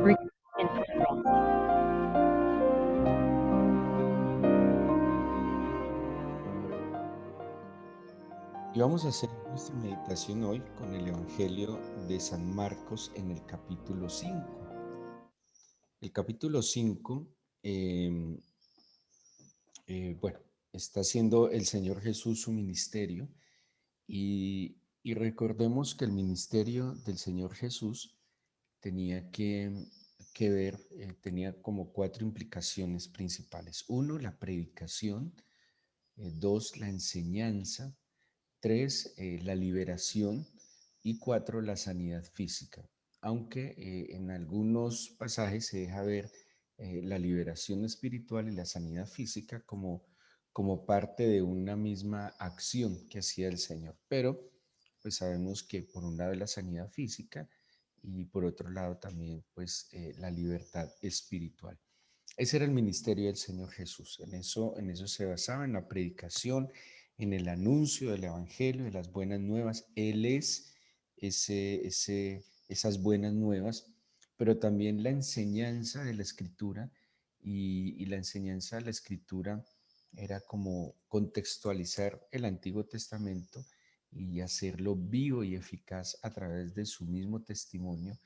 in progress. Y vamos a hacer nuestra meditación hoy con el Evangelio de San Marcos en el capítulo 5. El capítulo 5, bueno, está haciendo el Señor Jesús su ministerio y recordemos que el ministerio del Señor Jesús tenía que ver, tenía como cuatro implicaciones principales. Uno, la predicación. Dos, la enseñanza. Tres, la liberación. Y cuatro, la sanidad física. Aunque en algunos pasajes se deja ver la liberación espiritual y la sanidad física como parte de una misma acción que hacía el Señor. Pero pues sabemos que por un lado la sanidad física y por otro lado también pues la libertad espiritual. Ese era el ministerio del Señor Jesús. En eso se basaba, en la predicación, en el anuncio del Evangelio, de las buenas nuevas. Él es esas buenas nuevas, pero también la enseñanza de la Escritura y la enseñanza de la Escritura era como contextualizar el Antiguo Testamento y hacerlo vivo y eficaz a través de su mismo testimonio,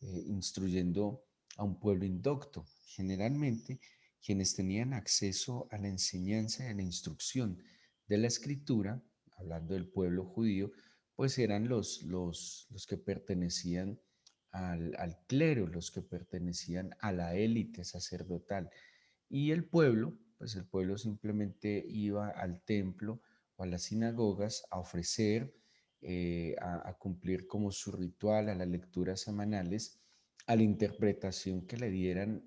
instruyendo a un pueblo indocto. Generalmente, quienes tenían acceso a la enseñanza y a la instrucción de la Escritura, hablando del pueblo judío, pues eran los que pertenecían al clero, los que pertenecían a la élite sacerdotal. Y el pueblo, pues el pueblo simplemente iba al templo o a las sinagogas a ofrecer, a cumplir como su ritual, a las lecturas semanales, a la interpretación que le dieran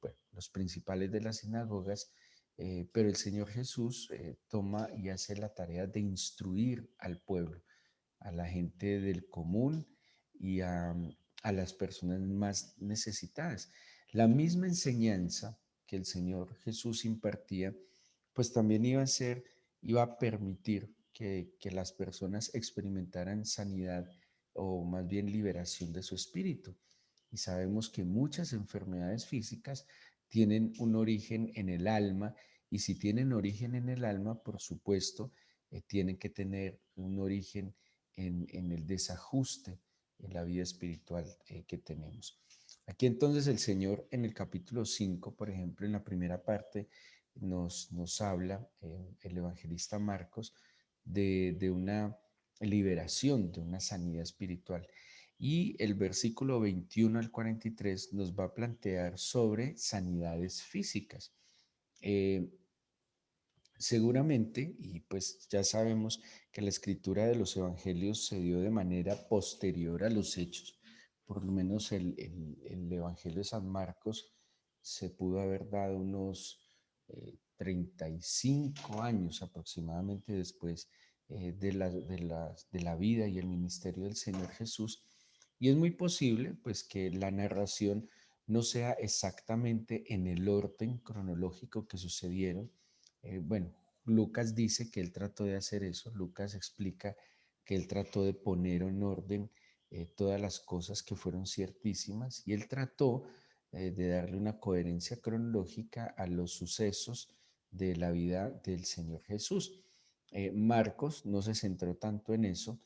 bueno, los principales de las sinagogas, pero el Señor Jesús toma y hace la tarea de instruir al pueblo, a la gente del común y a las personas más necesitadas. La misma enseñanza que el Señor Jesús impartía, pues también iba a permitir que las personas experimentaran sanidad o más bien liberación de su espíritu. Y sabemos que muchas enfermedades físicas tienen un origen en el alma, y si tienen origen en el alma, por supuesto, tienen que tener un origen en el desajuste en la vida espiritual que tenemos. Aquí entonces el Señor en el capítulo 5, por ejemplo, en la primera parte, nos habla el evangelista Marcos de una liberación, de una sanidad espiritual. Y el versículo 21 al 43 nos va a plantear sobre sanidades físicas. Eh, Seguramente, y pues ya sabemos que la escritura de los evangelios se dio de manera posterior a los hechos. Por lo menos el evangelio de San Marcos se pudo haber dado unos 35 años aproximadamente después de la vida y el ministerio del Señor Jesús. Y es muy posible pues que la narración no sea exactamente en el orden cronológico que sucedieron. Bueno, Lucas dice que él trató de hacer eso. Lucas explica que él trató de poner en orden todas las cosas que fueron ciertísimas, y él trató de darle una coherencia cronológica a los sucesos de la vida del Señor Jesús. Marcos no se centró tanto en eso,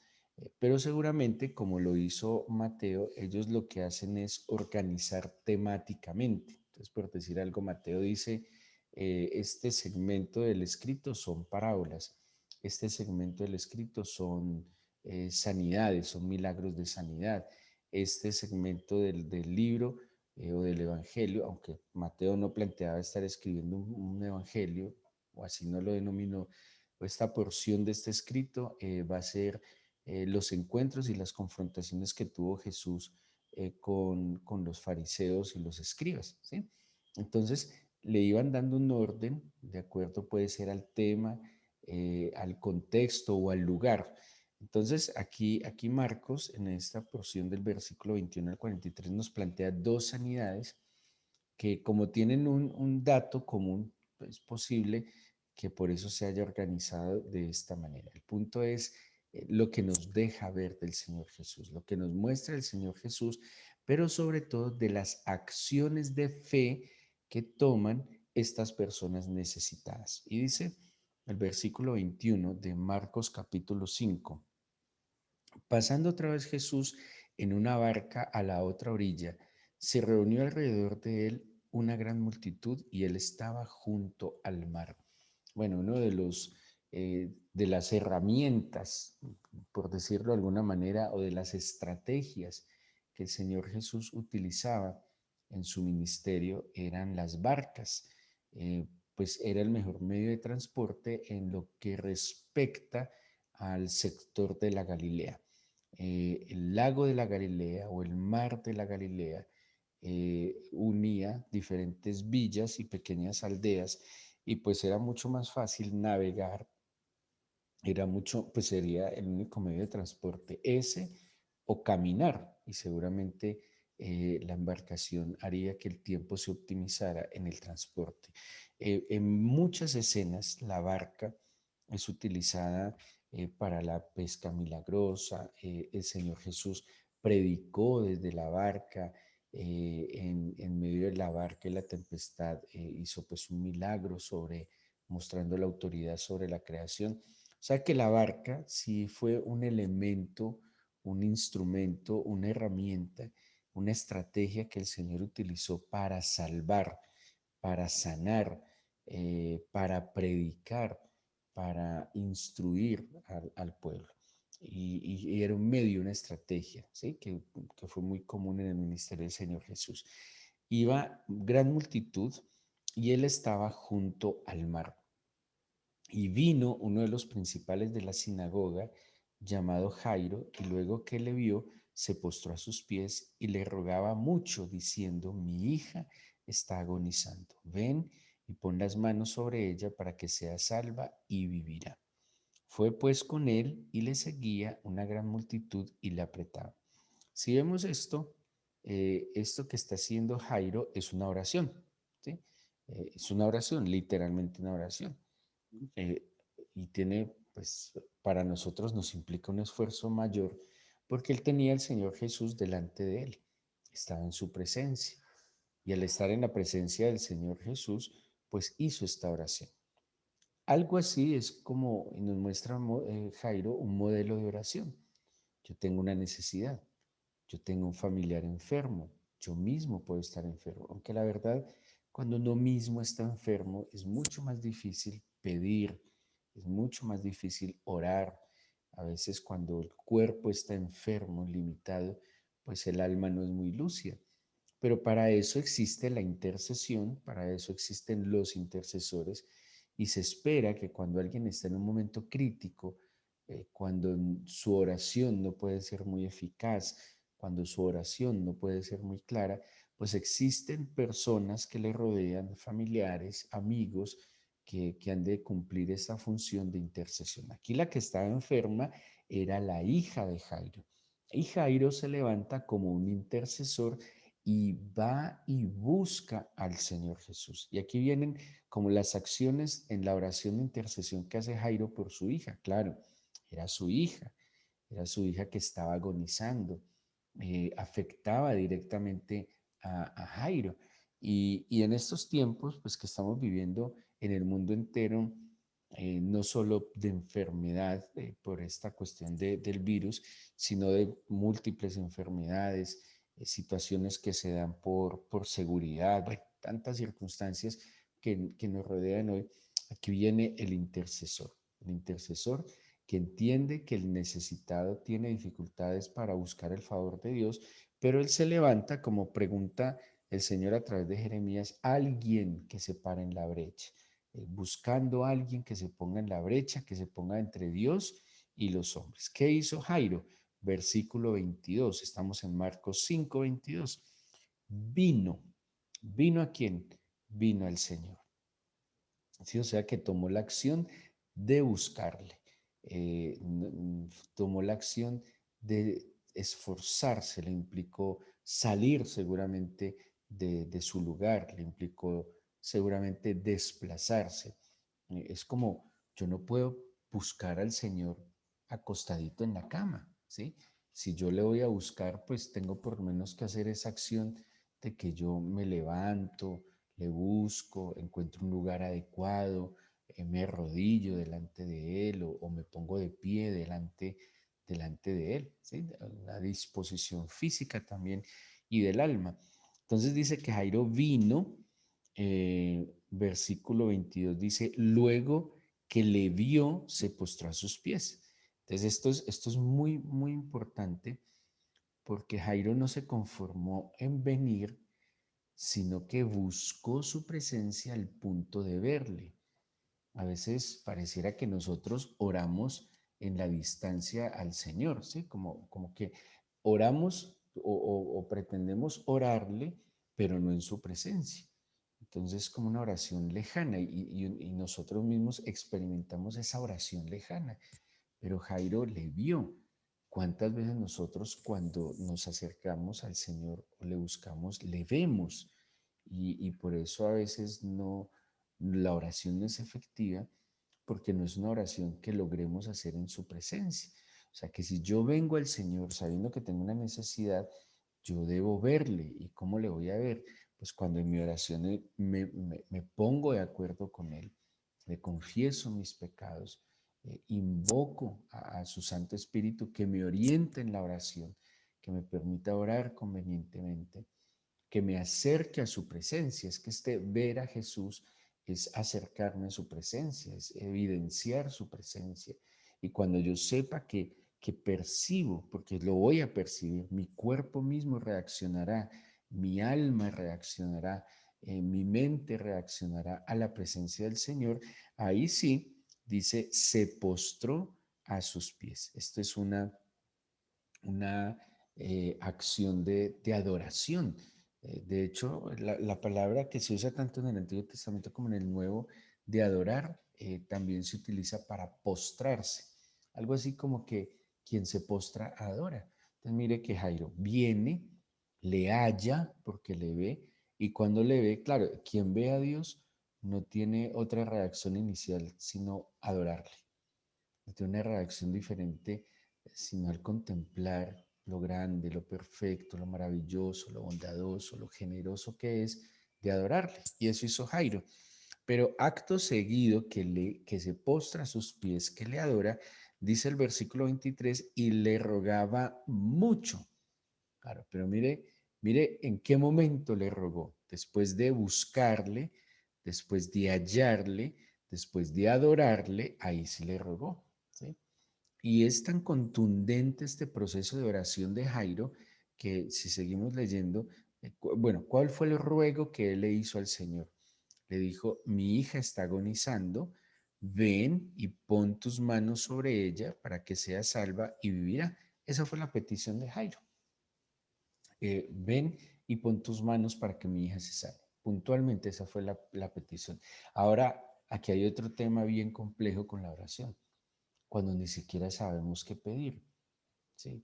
pero seguramente como lo hizo Mateo, ellos lo que hacen es organizar temáticamente. Entonces, por decir algo, Mateo dice, este segmento del escrito son parábolas, este segmento del escrito son sanidades, son milagros de sanidad, este segmento del libro o del evangelio, aunque Mateo no planteaba estar escribiendo un evangelio, o así no lo denominó, esta porción de este escrito va a ser los encuentros y las confrontaciones que tuvo Jesús con los fariseos y los escribas, ¿sí? Entonces, le iban dando un orden, de acuerdo puede ser al tema, al contexto o al lugar. Entonces, aquí Marcos, en esta porción del versículo 21 al 43, nos plantea dos sanidades que, como tienen un dato común, es posible que por eso se haya organizado de esta manera. El punto es lo que nos deja ver del Señor Jesús, lo que nos muestra el Señor Jesús, pero sobre todo de las acciones de fe que toman estas personas necesitadas. Y dice el versículo 21 de Marcos capítulo 5: pasando otra vez Jesús en una barca a la otra orilla, se reunió alrededor de él una gran multitud y él estaba junto al mar. Bueno, uno de las herramientas, por decirlo de alguna manera, o de las estrategias que el Señor Jesús utilizaba en su ministerio eran las barcas. Pues era el mejor medio de transporte en lo que respecta al sector de la Galilea. El lago de la Galilea o el mar de la Galilea unía diferentes villas y pequeñas aldeas, y pues era mucho más fácil navegar, era mucho, pues sería el único medio de transporte ese o caminar, y seguramente la embarcación haría que el tiempo se optimizara en el transporte. En muchas escenas la barca es utilizada para la pesca milagrosa. El Señor Jesús predicó desde la barca. En medio de la barca y la tempestad hizo pues un milagro sobre, mostrando la autoridad sobre la creación. O sea que la barca sí fue un elemento, un instrumento, una herramienta, una estrategia que el Señor utilizó para salvar, para sanar, para predicar, para instruir al pueblo. Y era un medio, una estrategia, ¿sí? Que fue muy común en el ministerio del Señor Jesús. Iba gran multitud y él estaba junto al mar. Y vino uno de los principales de la sinagoga, llamado Jairo, y luego que le vio, se postró a sus pies y le rogaba mucho, diciendo: mi hija está agonizando. Ven y pon las manos sobre ella para que sea salva y vivirá. Fue pues con él y le seguía una gran multitud y le apretaba. Si vemos esto, esto que está haciendo Jairo es una oración, ¿sí? Es una oración, literalmente una oración. eh, y tiene, pues, para nosotros nos implica un esfuerzo mayor porque él tenía al Señor Jesús delante de él, estaba en su presencia, y al estar en la presencia del Señor Jesús, pues hizo esta oración. Algo así es como nos muestra Jairo un modelo de oración. Yo tengo una necesidad, yo tengo un familiar enfermo, yo mismo puedo estar enfermo, aunque la verdad, cuando uno mismo está enfermo, es mucho más difícil pedir, es mucho más difícil orar. A veces cuando el cuerpo está enfermo, limitado, pues el alma no es muy lúcida. Pero para eso existe la intercesión, para eso existen los intercesores, y se espera que cuando alguien está en un momento crítico, cuando su oración no puede ser muy eficaz, cuando su oración no puede ser muy clara, pues existen personas que le rodean, familiares, amigos, que han de cumplir esa función de intercesión. Aquí la que estaba enferma era la hija de Jairo. Y Jairo se levanta como un intercesor y va y busca al Señor Jesús. Y aquí vienen como las acciones en la oración de intercesión que hace Jairo por su hija. Claro, era su hija, era su hija que estaba agonizando, afectaba directamente a Jairo. Y en estos tiempos, pues que estamos viviendo en el mundo entero, no solo de enfermedad por esta cuestión del virus, sino de múltiples enfermedades, situaciones que se dan por seguridad, bueno, tantas circunstancias que nos rodean hoy. Aquí viene el intercesor que entiende que el necesitado tiene dificultades para buscar el favor de Dios, pero él se levanta, como pregunta el Señor a través de Jeremías, alguien que se para en la brecha, buscando a alguien que se ponga en la brecha, que se ponga entre Dios y los hombres. ¿Qué hizo Jairo? Versículo 22, estamos en Marcos 5, 22. Vino, ¿vino a quién? Vino al Señor. ¿Sí? O sea que tomó la acción de buscarle, tomó la acción de esforzarse, le implicó salir seguramente de su lugar, le implicó seguramente desplazarse. Es como, yo no puedo buscar al Señor acostadito en la cama, ¿sí? Si yo le voy a buscar, pues tengo por lo menos que hacer esa acción de que yo me levanto, le busco, encuentro un lugar adecuado, me arrodillo delante de él o me pongo de pie delante de él, ¿sí? La disposición física también y del alma. Entonces dice que Jairo vino, versículo 22 dice, luego que le vio, se postró a sus pies. Entonces esto es muy, muy importante porque Jairo no se conformó en venir, sino que buscó su presencia al punto de verle. A veces pareciera que nosotros oramos en la distancia al Señor, ¿sí? Como que oramos o pretendemos orarle, pero no en su presencia. Entonces, como una oración lejana y nosotros mismos experimentamos esa oración lejana. Pero Jairo le vio. ¿Cuántas veces nosotros cuando nos acercamos al Señor o le buscamos, le vemos? Y por eso a veces no, la oración no es efectiva porque no es una oración que logremos hacer en su presencia. O sea, que si yo vengo al Señor sabiendo que tengo una necesidad, yo debo verle. ¿Y cómo le voy a ver? Pues cuando en mi oración me pongo de acuerdo con Él, le confieso mis pecados, invoco a su Santo Espíritu que me oriente en la oración, que me permita orar convenientemente, que me acerque a su presencia. Es que ver a Jesús es acercarme a su presencia, es evidenciar su presencia. Y cuando yo sepa que percibo, porque lo voy a percibir, mi cuerpo mismo reaccionará, mi alma reaccionará, mi mente reaccionará a la presencia del Señor, ahí sí, dice, se postró a sus pies. Esto es una acción de adoración. De hecho, la palabra que se usa tanto en el Antiguo Testamento como en el Nuevo de adorar también se utiliza para postrarse. Algo así como que quien se postra adora. Entonces mire que Jairo viene, le halla porque le ve y cuando le ve, claro, quien ve a Dios no tiene otra reacción inicial sino adorarle. No tiene una reacción diferente sino al contemplar lo grande, lo perfecto, lo maravilloso, lo bondadoso, lo generoso que es de adorarle. Y eso hizo Jairo. Pero acto seguido que se postra a sus pies, que le adora, dice el versículo 23, y le rogaba mucho. Claro, pero mire en qué momento le rogó. Después de buscarle, después de hallarle, después de adorarle, ahí sí le rogó. ¿Sí? Y es tan contundente este proceso de oración de Jairo que si seguimos leyendo, bueno, ¿cuál fue el ruego que él le hizo al Señor? Le dijo, mi hija está agonizando, ven y pon tus manos sobre ella para que sea salva y vivirá. Esa fue la petición de Jairo. Ven y pon tus manos para que mi hija se salve. Puntualmente esa fue la petición. Ahora, aquí hay otro tema bien complejo con la oración cuando ni siquiera sabemos qué pedir, ¿sí?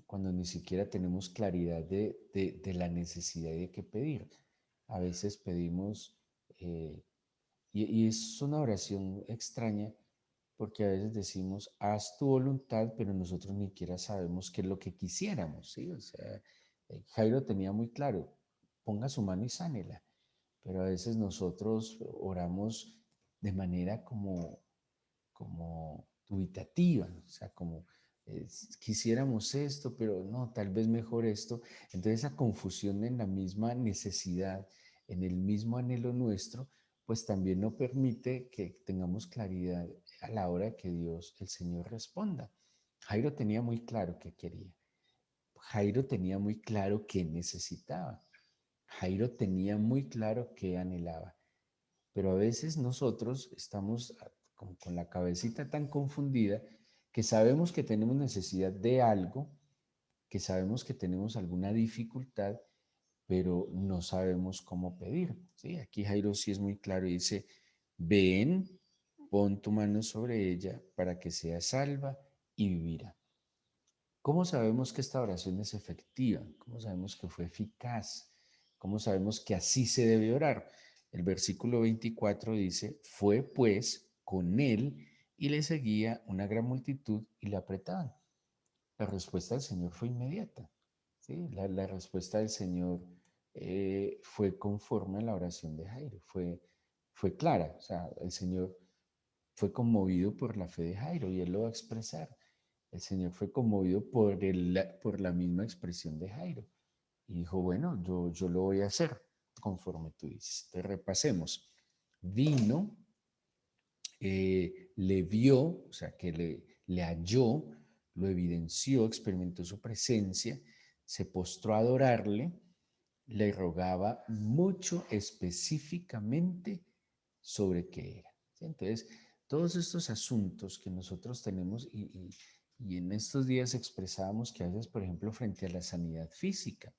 Cuando ni siquiera tenemos claridad de la necesidad de qué pedir. A veces pedimos, y es una oración extraña, porque a veces decimos, haz tu voluntad, pero nosotros ni siquiera sabemos qué es lo que quisiéramos, ¿sí? O sea, Jairo tenía muy claro, ponga su mano y sánela, pero a veces nosotros oramos de manera como dubitativa, o sea, como quisiéramos esto, pero no, tal vez mejor esto. Entonces esa confusión en la misma necesidad, en el mismo anhelo nuestro, pues también no permite que tengamos claridad a la hora que Dios, el Señor, responda. Jairo tenía muy claro qué quería. Jairo tenía muy claro qué necesitaba. Jairo tenía muy claro qué anhelaba. Pero a veces nosotros estamos con la cabecita tan confundida que sabemos que tenemos necesidad de algo, que sabemos que tenemos alguna dificultad, pero no sabemos cómo pedir. ¿Sí? Aquí Jairo sí es muy claro y dice, ven, pon tu mano sobre ella para que sea salva y vivirá. ¿Cómo sabemos que esta oración es efectiva? ¿Cómo sabemos que fue eficaz? ¿Cómo sabemos que así se debe orar? El versículo 24 dice, fue pues con él y le seguía una gran multitud y le apretaban. La respuesta del Señor fue inmediata. ¿Sí? La respuesta del Señor fue conforme a la oración de Jairo, fue clara. O sea, el Señor fue conmovido por la fe de Jairo y él lo va a expresar. El Señor fue conmovido por la misma expresión de Jairo y dijo, bueno, yo lo voy a hacer conforme tú dices. Te repasemos. Vino, le vio, o sea, que le halló, lo evidenció, experimentó su presencia, se postró a adorarle, le rogaba mucho específicamente sobre qué era. ¿Sí? Entonces, todos estos asuntos que nosotros tenemos y en estos días expresábamos que a veces, por ejemplo, frente a la sanidad física,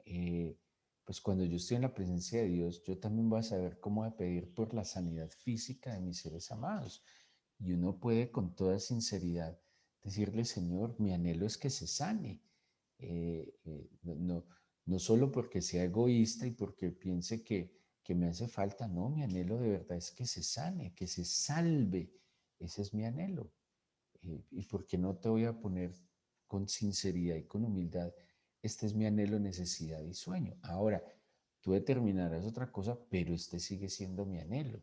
eh, pues cuando yo estoy en la presencia de Dios, yo también voy a saber cómo voy a pedir por la sanidad física de mis seres amados. Y uno puede con toda sinceridad decirle, Señor, mi anhelo es que se sane. No solo porque sea egoísta y porque piense que me hace falta, no, mi anhelo de verdad es que se sane, que se salve. Ese es mi anhelo. ¿Y por qué no te voy a poner con sinceridad y con humildad? Este es mi anhelo, necesidad y sueño. Ahora, tú determinarás otra cosa, pero este sigue siendo mi anhelo.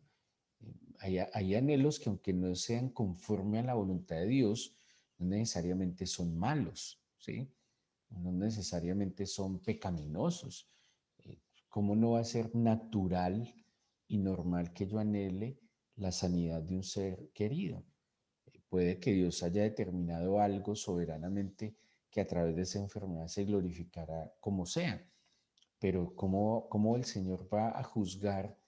Hay anhelos que aunque no sean conforme a la voluntad de Dios, no necesariamente son malos, ¿sí? No necesariamente son pecaminosos. Eh, ¿Cómo no va a ser natural y normal que yo anhele la sanidad de un ser querido? Puede que Dios haya determinado algo soberanamente que a través de esa enfermedad se glorificará como sea, pero ¿cómo el Señor va a juzgar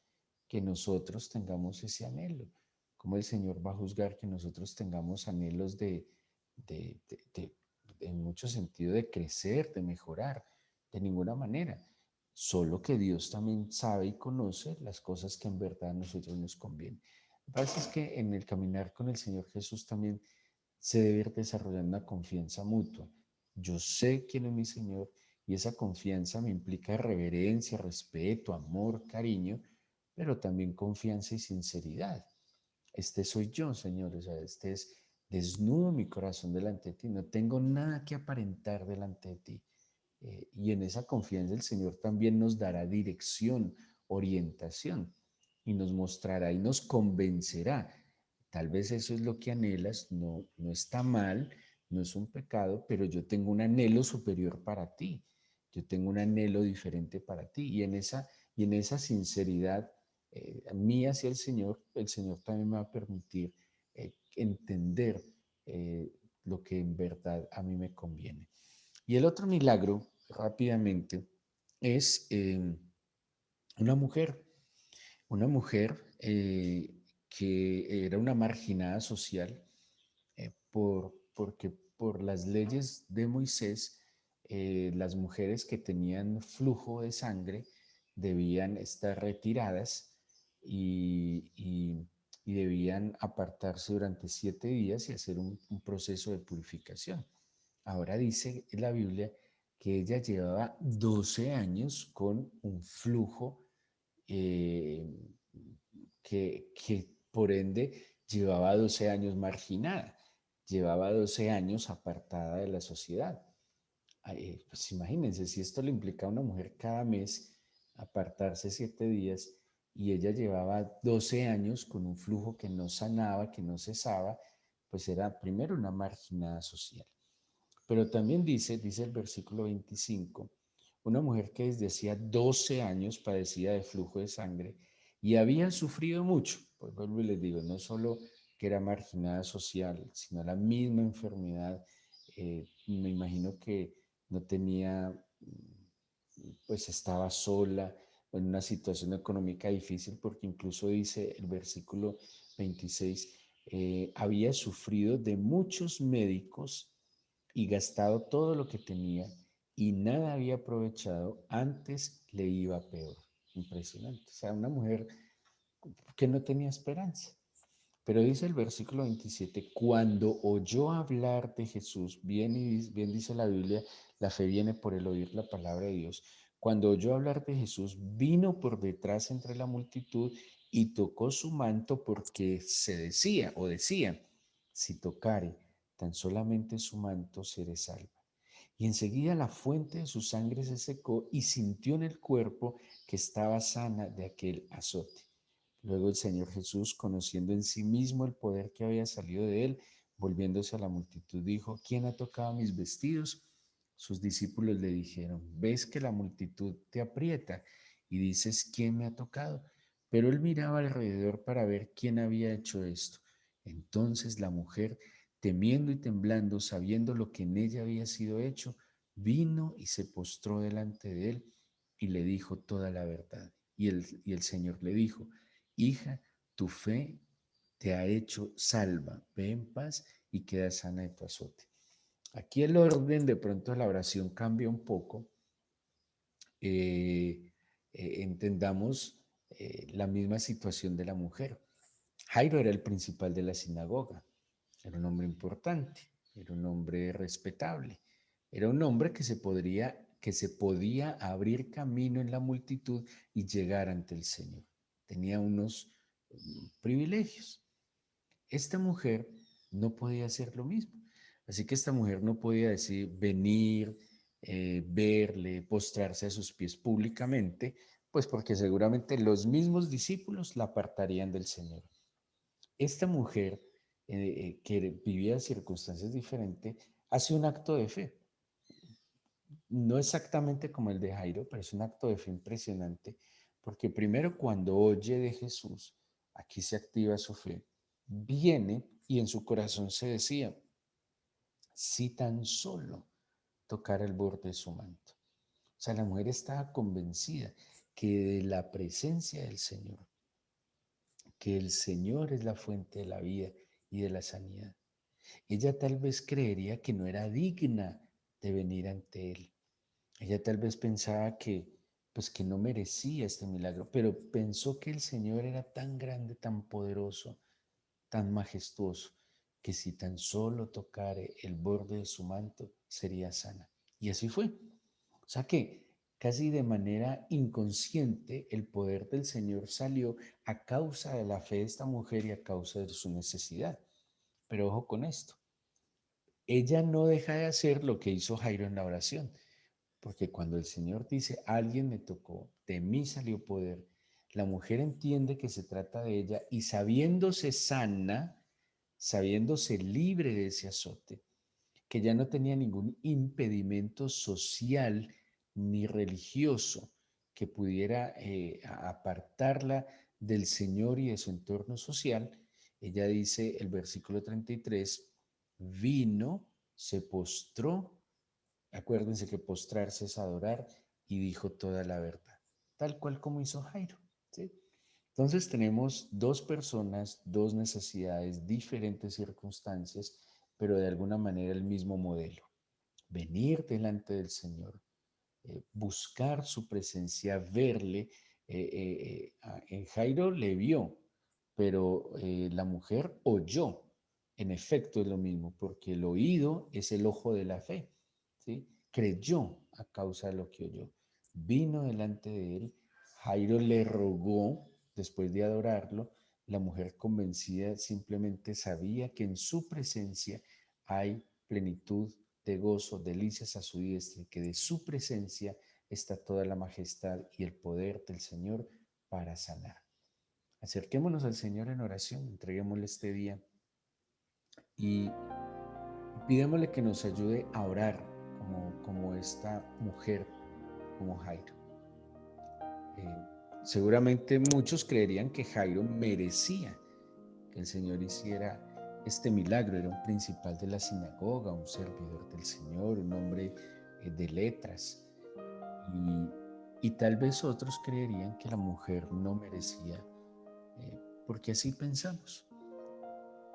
que nosotros tengamos ese anhelo? ¿Cómo el Señor va a juzgar que nosotros tengamos anhelos de, de, de, en mucho sentido, de crecer, de mejorar? De ninguna manera. Solo que Dios también sabe y conoce las cosas que en verdad a nosotros nos convienen. Lo que pasa es que en el caminar con el Señor Jesús también se debe ir desarrollando una confianza mutua. Yo sé quién es mi Señor y esa confianza me implica reverencia, respeto, amor, cariño, pero también confianza y sinceridad. Este soy yo, Señor, o sea, este es desnudo mi corazón delante de ti, no tengo nada que aparentar delante de ti. Y en esa confianza el Señor también nos dará dirección, orientación y nos mostrará y nos convencerá. Tal vez eso es lo que anhelas, no está mal, no es un pecado, pero yo tengo un anhelo superior para ti. Yo tengo un anhelo diferente para ti. Y en esa sinceridad mía hacia el Señor también me va a permitir entender lo que en verdad a mí me conviene. Y el otro milagro, rápidamente, es una mujer, una mujer que era una marginada social porque por las leyes de Moisés, las mujeres que tenían flujo de sangre debían estar retiradas y debían apartarse durante 7 días y hacer un proceso de purificación. Ahora dice la Biblia que ella llevaba 12 años con un flujo eh, que por ende llevaba 12 años marginada, llevaba 12 años apartada de la sociedad. Pues imagínense, si esto le implica a una mujer cada mes apartarse 7 días y ella llevaba 12 años con un flujo que no sanaba, que no cesaba, pues era primero una marginada social. Pero también dice el versículo 25, una mujer que desde hacía 12 años padecía de flujo de sangre y había sufrido mucho. Pues vuelvo y les digo, no solo que era marginada social, sino la misma enfermedad. Me imagino que no tenía, pues estaba sola en una situación económica difícil, porque incluso dice el versículo 26, había sufrido de muchos médicos y gastado todo lo que tenía y nada había aprovechado, antes le iba peor. Impresionante. O sea, una mujer que no tenía esperanza. Pero dice el versículo 27, cuando oyó hablar de Jesús, bien dice la Biblia, la fe viene por el oír la palabra de Dios. Cuando oyó hablar de Jesús, vino por detrás entre la multitud y tocó su manto porque decía, si tocare tan solamente su manto, seré salva. Y enseguida la fuente de su sangre se secó y sintió en el cuerpo que estaba sana de aquel azote. Luego el Señor Jesús, conociendo en sí mismo el poder que había salido de él, volviéndose a la multitud, dijo: ¿Quién ha tocado mis vestidos? Sus discípulos le dijeron: ¿Ves que la multitud te aprieta y dices: ¿Quién me ha tocado? Pero él miraba alrededor para ver quién había hecho esto. Entonces la mujer, temiendo y temblando, sabiendo lo que en ella había sido hecho, vino y se postró delante de él y le dijo toda la verdad. Y el Señor le dijo: Hija, tu fe te ha hecho salva, ve en paz y queda sana de tu azote. Aquí el orden de pronto de la oración cambia un poco. eh, Entendamos la misma situación de la mujer. Jairo era el principal de la sinagoga, era un hombre importante, era un hombre respetable, era un hombre que se podía abrir camino en la multitud y llegar ante el Señor. Tenía unos privilegios. Esta mujer no podía hacer lo mismo. Así que esta mujer no podía decir, venir, verle, postrarse a sus pies públicamente, pues porque seguramente los mismos discípulos la apartarían del Señor. Esta mujer, que vivía circunstancias diferentes, hace un acto de fe. No exactamente como el de Jairo, pero es un acto de fe impresionante, porque primero cuando oye de Jesús, aquí se activa su fe, viene y en su corazón se decía: si tan solo tocara el borde de su manto. O sea, la mujer estaba convencida que de la presencia del Señor, que el Señor es la fuente de la vida y de la sanidad. Ella tal vez creería que no era digna de venir ante Él. Ella tal vez pensaba que no merecía este milagro, pero pensó que el Señor era tan grande, tan poderoso, tan majestuoso, que si tan solo tocare el borde de su manto, sería sana. Y así fue. O sea que casi de manera inconsciente el poder del Señor salió a causa de la fe de esta mujer y a causa de su necesidad. Pero ojo con esto, ella no deja de hacer lo que hizo Jairo en la oración, porque cuando el Señor dice: alguien me tocó, de mí salió poder, la mujer entiende que se trata de ella y sabiéndose sana, sabiéndose libre de ese azote, que ya no tenía ningún impedimento social ni religioso que pudiera apartarla del Señor y de su entorno social. Ella dice, el versículo 33, vino, se postró. Acuérdense que postrarse es adorar, y dijo toda la verdad, tal cual como hizo Jairo, ¿sí? Entonces tenemos dos personas, dos necesidades, diferentes circunstancias, pero de alguna manera el mismo modelo. Venir delante del Señor, buscar su presencia, verle. En Jairo le vio, pero la mujer oyó. En efecto es lo mismo, porque el oído es el ojo de la fe, ¿sí? Creyó a causa de lo que oyó. Vino delante de él, Jairo le rogó después de adorarlo. La mujer convencida simplemente sabía que en su presencia hay plenitud de gozo, delicias a su diestra, y que de su presencia está toda la majestad y el poder del Señor para sanar. Acerquémonos al Señor en oración, entreguémosle este día y pidémosle que nos ayude a orar como esta mujer, como Jairo. Seguramente muchos creerían que Jairo merecía que el Señor hiciera este milagro. Era un principal de la sinagoga, un servidor del Señor, un hombre de letras. Y tal vez otros creerían que la mujer no merecía, porque así pensamos.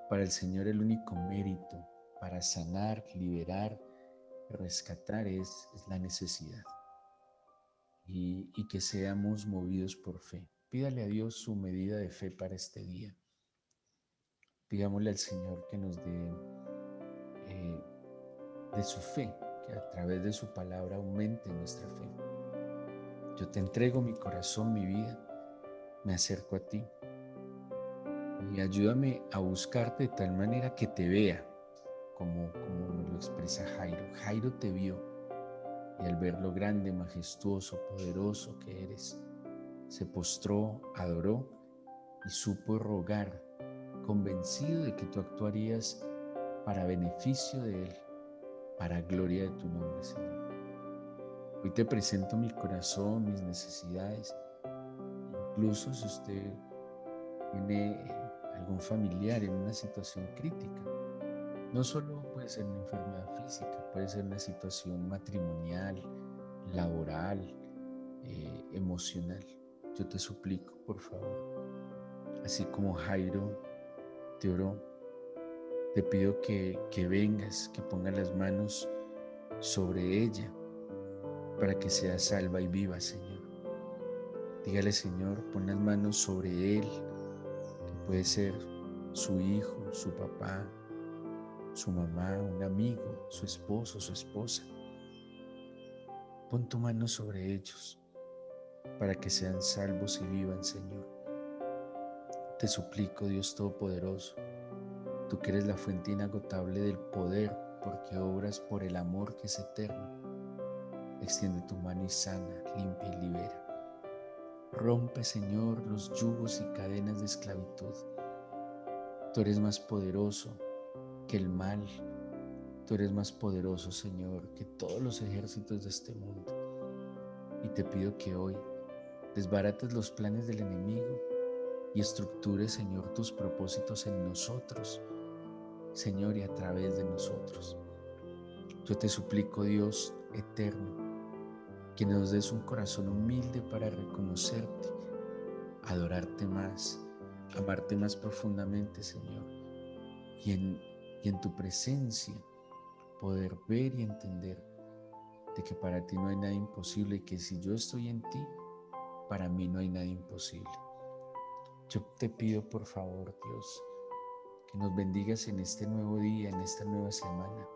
Para el Señor el único mérito para sanar, liberar, rescatar es la necesidad. Y que seamos movidos por fe. Pídale a Dios su medida de fe para este día. Pidámosle al Señor que nos dé de su fe, que a través de su palabra aumente nuestra fe. Yo te entrego mi corazón, mi vida, me acerco a ti. y ayúdame a buscarte de tal manera que te vea, como me lo expresa Jairo. Jairo te vio y al ver lo grande, majestuoso, poderoso que eres, se postró, adoró y supo rogar, convencido de que tú actuarías para beneficio de él, para gloria de tu nombre, Señor. Hoy te presento mi corazón, mis necesidades, incluso si usted tiene algún familiar en una situación crítica. No solo puede ser una enfermedad física, puede ser una situación matrimonial, laboral, emocional. Yo te suplico, por favor, así como Jairo te oró, te pido que vengas, que pongas las manos sobre ella para que sea salva y viva, Señor. Dígale, Señor, pon las manos sobre él, que puede ser su hijo, su papá, su mamá, un amigo, su esposo, su esposa. Pon tu mano sobre ellos para que sean salvos y vivan, Señor. Te suplico, Dios Todopoderoso, tú que eres la fuente inagotable del poder, porque obras por el amor que es eterno. Extiende tu mano y sana, limpia y libera. Rompe, Señor, los yugos y cadenas de esclavitud. Tú eres más poderoso que el mal. Tú eres más poderoso, Señor, que todos los ejércitos de este mundo. Y te pido que hoy desbarates los planes del enemigo y estructures, Señor, tus propósitos en nosotros, Señor, y a través de nosotros. Yo te suplico, Dios eterno, que nos des un corazón humilde para reconocerte, adorarte más, amarte más profundamente, Señor, y en tu presencia poder ver y entender de que para ti no hay nada imposible y que si yo estoy en ti, para mí no hay nada imposible. Yo te pido, por favor, Dios, que nos bendigas en este nuevo día, en esta nueva semana,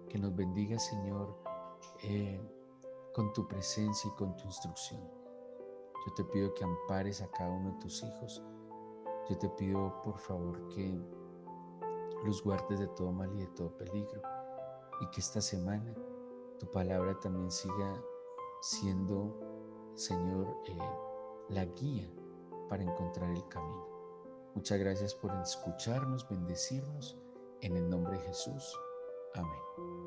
que nos bendigas, Señor, con tu presencia y con tu instrucción. Yo te pido que ampares a cada uno de tus hijos. Yo te pido, por favor, que los guardes de todo mal y de todo peligro, y que esta semana tu palabra también siga siendo, Señor, la guía para encontrar el camino. Muchas gracias por escucharnos, bendecirnos, en el nombre de Jesús. Amén.